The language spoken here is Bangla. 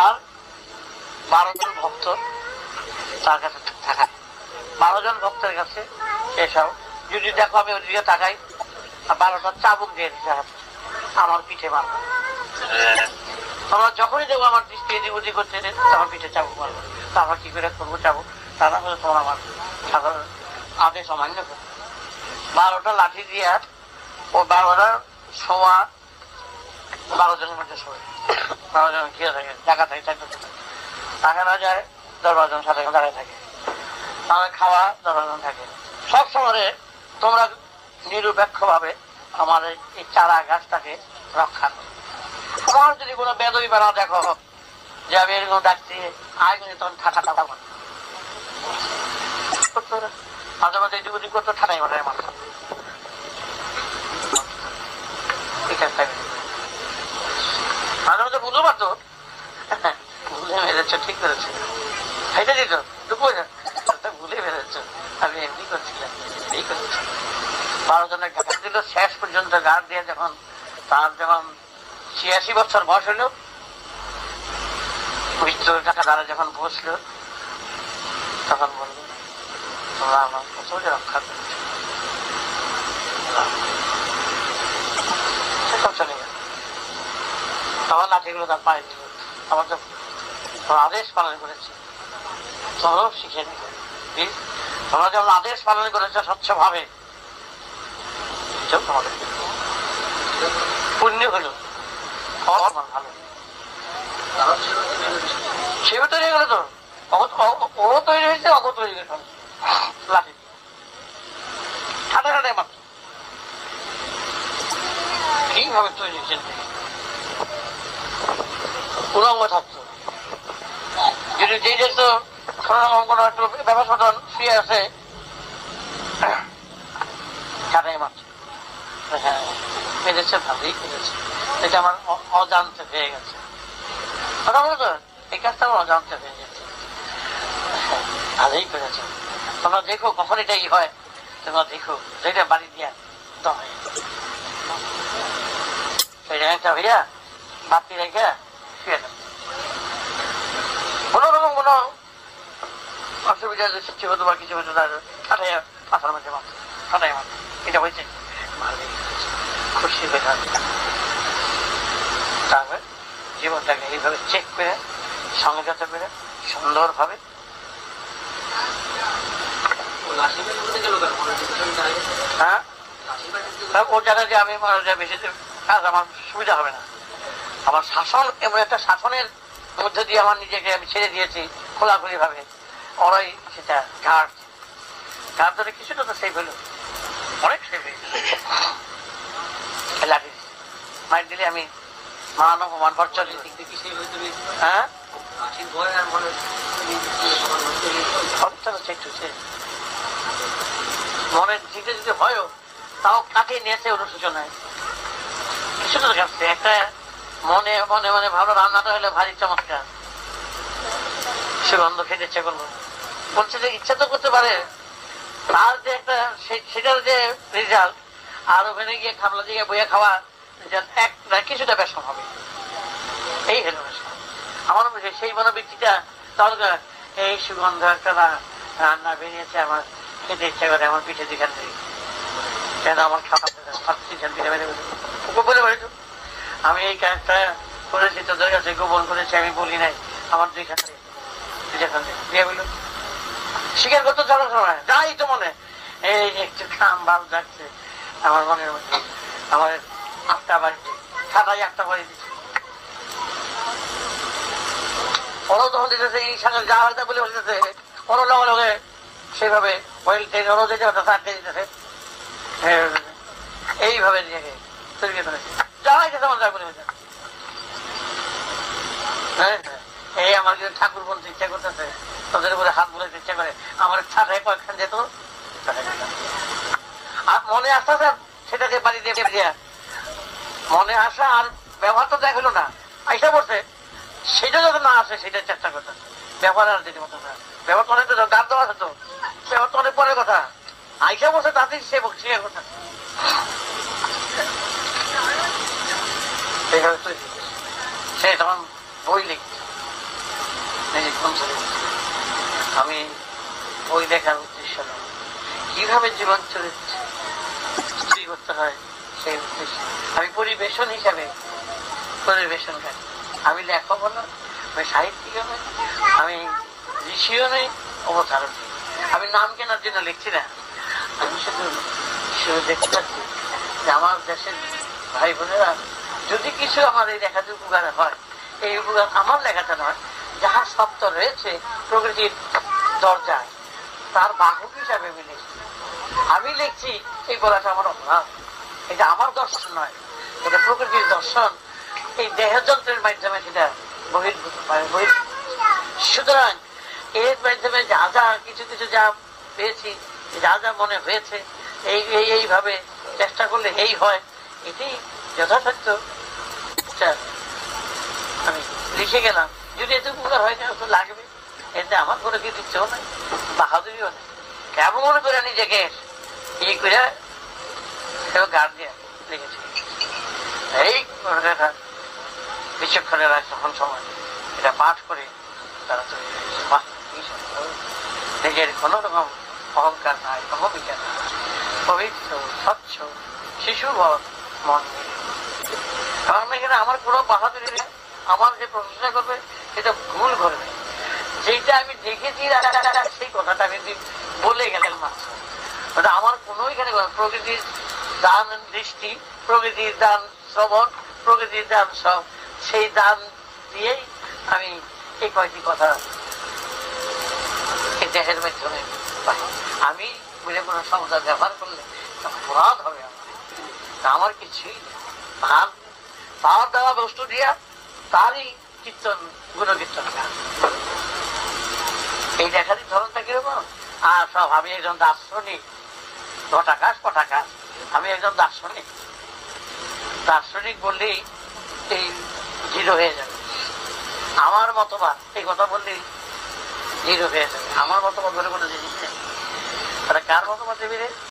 তার 12 জন ভক্ত তার কাছে থাকা, 12 জন ভক্তের কাছে এসব যদি দেখো আমি ওইদিকে তাকাই 12টা চাবুক দিয়ে দিতে হবে আমার পিঠে মারবো। তোমরা যখনই দেখবো আমার দৃষ্টি এদিক ওদিক করছে তখন পিঠে চাবুক মারবো। তারপর কি করে করবো চাবুক, তারা বলে তোমরা মারবো। সাধারণ আদেশ অমান্য করবো। 12টা লাঠি দিয়ে ও 12টা শোয়া 12 জনের মধ্যে শোয়, 12 জন ঘিরে থাকে, জায়গা থাকে, টাকা না যায় 10 জন সাথে দাঁড়ায় থাকে, তাদের খাওয়া 10 জন থাকে। সব সময় তোমরা নিরপেক্ষ ভাবে আমার এই চারা গাছটাকে রক্ষা করো। তোমার যদি কোনো বেদবি বানা দেখো যে আমি এরকম ডাকছি আয় করে তখন ঠাটা টাকা মারো, মাঝে মাঝে এদিক ওদিক করতো ঠাটাই মাঠায় মারত। মাঝে মাঝে বুঝতে পারতো ভুলে মেরেছ, ঠিক করেছে, খাইতে দিত দুপুর ভুলে মেরেছ, আমি এমনি করছিলাম, এই করেছি। 12 জনের গাছ দিল, শেষ পর্যন্ত গাছ দিয়ে যখন তার যখন 86 বছর বয়স হলো, মৃত্যুর টাকা দ্বারা যখন বসলো তখন বললো তোমরা আমার প্রচুর রক্ষা করেছ। চলে গেল, তখন লাঠিগুলো তার পায়ে দিল, আমার তো আদেশ পালন করেছি, তোমরাও শিখে নিল। তোমরা যেমন আদেশ পালন করেছ স্বচ্ছ ভাবে, তোমাদের পুণ্য হলো, ভালো সেও তৈরি হয়ে গেল। তো ও তৈরি হয়েছে, অগ তৈরি হয়েছে লাঠি ঠাটা ঠাটাই মাত্র কিভাবে তৈরি হয়েছে উলঙ্গ থাকতো। যদি যে যেত কোনো একটু ব্যবস্থা শুয়ে আছে ঠাটাই মাত্র। হ্যাঁ পেরেছে, ভালোই পেরেছে, এটা আমার অজান্তে হয়ে গেছে। কথা বলতো এই কাজটা আমার অজান্তে হয়ে গেছে, ভালোই পেরেছে। তোমরা দেখো কখন এটাই হয়, তোমরা দেখো যেটা বাড়ি দিয়া একটা হইয়া বাতি রেখে শুয়ে যাবে। কোন রকম কোনো অসুবিধা সৃষ্টি হতো বা কিছু হতো ঠাটাই পাথার মধ্যে মাত্র ঠাটাই মাত্র এটা হয়েছে, ভালোই খুশি হয়ে যাবে। তারপরে জীবনটাকে এইভাবে চেক করে সংযত করে সুন্দরভাবে ও জানে যে আমি বেশি কাজ আমার সুবিধা হবে না। আমার শাসন এমন একটা শাসনের মধ্যে দিয়ে আমার নিজেকে আমি ছেড়ে দিয়েছি খোলাখুলি ভাবে, ওরাই সেটা ঘাট ঘাট ধরে কিছুটা তো সেভ হলো, অনেক সেভ হয়ে লাঠি মাইর দিলে আমি মান অপমান ভর চলি। হ্যাঁ মনের দিকে যদি হয়ও তাও কাকে নিয়েছে অনুশোচনায় কিছুটা কাছে একটা মনে মনে মনে ভালো রান্নাটা হলে ভারী চমৎকার, সুগন্ধ খেতে ইচ্ছা করলো, বলছে যে ইচ্ছা তো করতে পারে, তার যে একটা সেটার যে রেজাল্ট আর ওখানে গিয়ে খাবলা দিকে বইয়া খাওয়া কিছুটা বেশম হবে, এই হলো আমার সেই মনোবৃত্তিটা। দরকার এই সুগন্ধ একটা রান্না বেরিয়েছে, আমার খেতে ইচ্ছা করে, আমার পিঠে দিখান থেকে কেন আমার খাওয়া বলে বলেছ আমি এই কাজটা করেছি, তোদের কাছে গোপন করেছি, আমি বলি নাই, আমার দুইখান দিয়ে বলল স্বীকার করতে চলো সময় যাই তো মনে এই একটু খাম ভাব যাচ্ছে আমার মনের মধ্যে, আমার আটটা বাড়িতে খাতায় একটা বাড়ি দিচ্ছে, ওরাও তখন দিতেছে এই সাথে যা হয়তো বলে বলতেছে, ওরও লগে লগে সেইভাবে ওরও যেতে আটকে দিতেছে, এইভাবে নিজেকে তৈরি করেছে যা হয়েছে তেমন যা বলে এই আমার কিন্তু ঠাকুর বলতে ইচ্ছা করতেছে, তোদের উপরে হাত বলে ইচ্ছা করে, আমার ছাটায় কয়েকখান যেত আর মনে আসতেছে সেটাকে বাড়ি দিয়ে মনে আসা আর ব্যবহার তো দেখ হলো না, আইসা পড়ছে সেটা যাতে না আসে সেটার চেষ্টা করতেছে, ব্যবহার আর দিতে মতো না, ব্যবহার তো অনেক গান দেওয়া আছে তো, ব্যবহার তো অনেক পরের কথা, আইসা বসে তাতেই সে বকছে কথা সে তখন বই লিখছে নিজে কনসলে আমি ওই দেখার উদ্দেশ্য নয়, কিভাবে জীবন চরিত্র করতে হয় সেই উদ্দেশ্যে আমি পরিবেশন হিসাবে পরিবেশন করি। আমি লেখক নয়, আমি সাহিত্যিক নই, আমি ঋষিও নেই, অবতারক নেই। আমি নাম কেনার জন্য লিখছি না, আমি শুধু দেখতে পাচ্ছি যে আমার দেশের ভাই বোনেরা যদি কিছু আমার এই লেখাতে উপকার হয়, এই উপকার আমার লেখাতে নয়, যাহা শব্দ রয়েছে প্রকৃতির দরজায় তার বাহক হিসাবে আমি লিখছি। আমি লিখছি এই বলাটা আমার অপরাধ, এটা আমার দর্শন নয়, এটা প্রকৃতির দর্শন। এই দেহযন্ত্রের মাধ্যমে সেটা বহির্ভূত হয়। সুতরাং এর মাধ্যমে যা যা কিছু কিছু যা পেয়েছি, যা যা মনে হয়েছে, এইভাবে চেষ্টা করলে এই হয়, এটি যথাসাধ্য আমি লিখে গেলাম। যদি এতে উপকার হয় তো লাগবে, এতে আমার কোনো কৃতিত্বও নাই, বাহাদুরিও নেই। কেমন মনে করে নিজেকে এই করে গান দিয়ে লিখেছি। এই বিচক্ষণেরা যখন সময় এটা পাঠ করে তারা তৈরি হয়েছে, নিজের কোন রকম অহংকার নাই, অহমিকা নাই, পবিত্র স্বচ্ছ শিশুবৎ মন নিয়ে। কারণ এখানে আমার কোনো বাহাদুরি নেই, আমার যে প্রশংসা করবে সেটা ভুল করবে। যেটা আমি দেখেছি সেই কথাটা আমি বলে গেলেন মাত্র, আমার কোনো এখানে প্রকৃতির দান দৃষ্টি, প্রকৃতির দান শ্রবণ, প্রকৃতির দান সব, সেই দান দিয়েই আমি এই কয়েকটি কথা দেহের মাধ্যমে পাই। আমি বলে কোনো শব্দ ব্যবহার করলে অপরাধ হবে আমার কিছুই নেই। তার দেওয়া বস্তু দিয়া তারই কীর্তন, গুণকীর্তন গান। এই দেখারই ধরনটা কিরকম। আর সব আমি একজন দার্শনিক, ঘটাকাশ পটাকাশ, আমি একজন দার্শনিক। দার্শনিক বললেই এই জিরো হয়ে যাবে। আমার মতবাদ এই কথা বললেই জিরো হয়ে যাবে। আমার মতবাদ বলে কোনো জিনিস নেই। তারা কার মতবাদ দেবে রে?